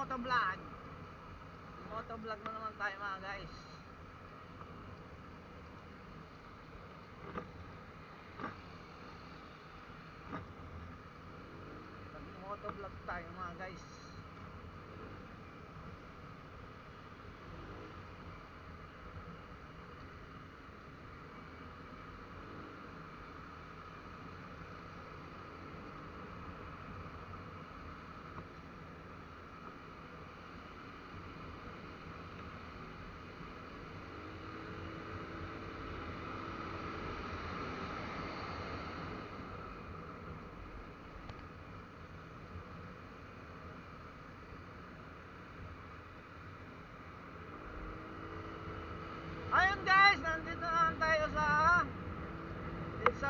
motovlog. Motovlog na naman tayo mga guys. Motovlog tayo mga guys. Ayun guys, nandito na tayo sa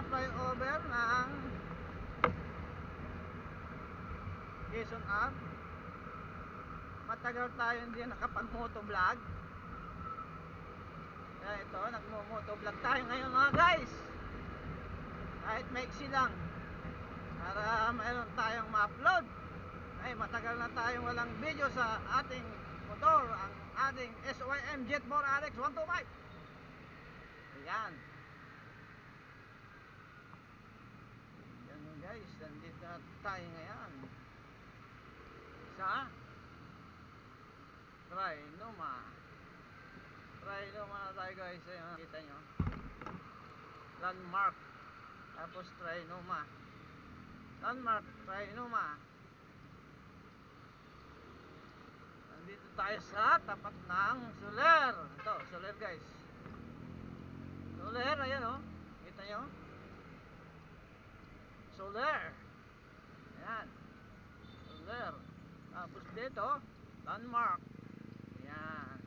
flyover ng Quezon Ave. Matagal tayo hindi nakapag-motovlog. Kaya ito, nagmo-motovlog tayo ngayon mga guys. Kahit maiksi lang, para mayroon tayong ma-upload. Ay matagal na tayong walang video sa ating motor, ang ating SYM Jet 4 RX 125. Ayan. Yan guys, nandito na tayo ngayon sa Trinoma na tayo guys. Ayan, kita nyo, landmark, tapos Trinoma, landmark, Trinoma. Nandito tayo sa tapat ng Soler. Ito, Soler guys. Soler, ayan o. Kita nyo? Soler. Ayan. Soler. Tapos dito, landmark. Ayan.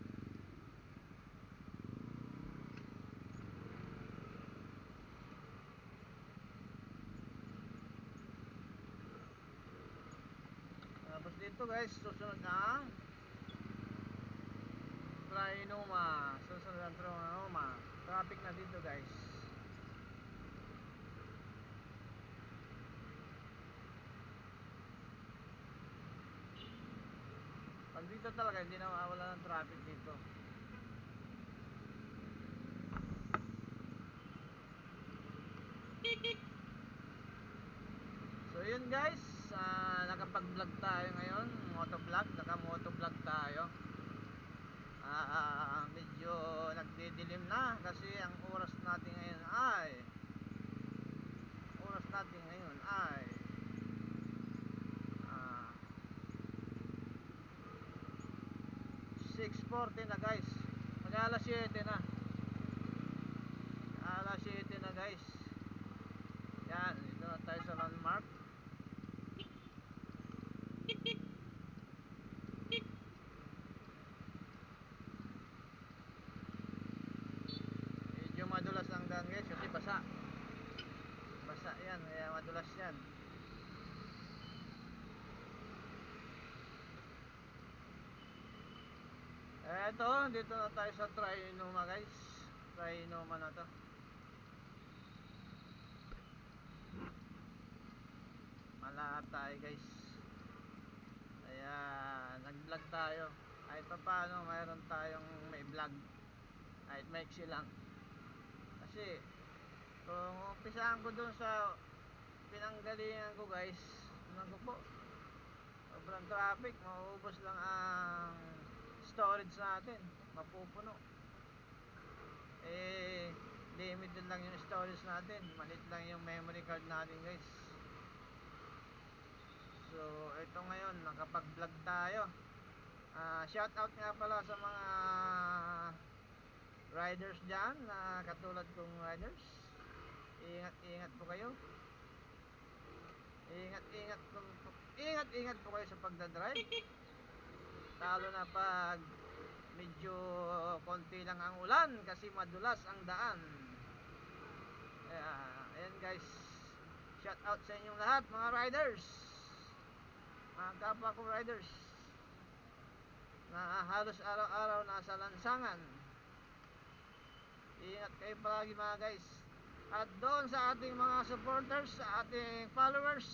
Tapos dito guys, susunod ang Trinoma. Susunod ang Trinoma. Traffic na dito guys. Pag dito talaga hindi na mawala ng traffic dito. So yun guys, nakapag-vlog tayo ngayon, motovlog, naka-motovlog tayo. Medyo nagdidilim na kasi ang oras natin ngayon ay 6:40 na guys. Mag-alas 7 na. Alas 7 na guys. Yan, dito na tayo sa landmark. Medyo madulas ang daan guys kasi basa yan, kaya madulas yan. Eto, dito na tayo sa Trinoma guys. Trinoma na to. Malapit tayo guys. Kaya nag-vlog tayo. Kahit pa paano mayroon tayong may vlog. Kahit maiksi lang. Kasi kung umpisaan ko dun sa pinanggalingan ko guys, ano ko po, sobrang traffic, mauubos lang ang storage natin, mapupuno. Limited lang yung storage natin, maliit lang yung memory card natin guys. So ito ngayon, nakapag-vlog tayo. Shout out nga pala sa mga riders dyan, na katulad kong riders. Ingat po kayo. Ingat po kayo sa pagdadrive. Lalo na pag medyo konti lang ang ulan kasi madulas ang daan. Ayan guys, shout out sa inyong lahat mga riders, mga kapwa ko riders na halos araw-araw nasa lansangan. Ingat kayo palagi mga guys. At doon sa ating mga supporters, sa ating followers,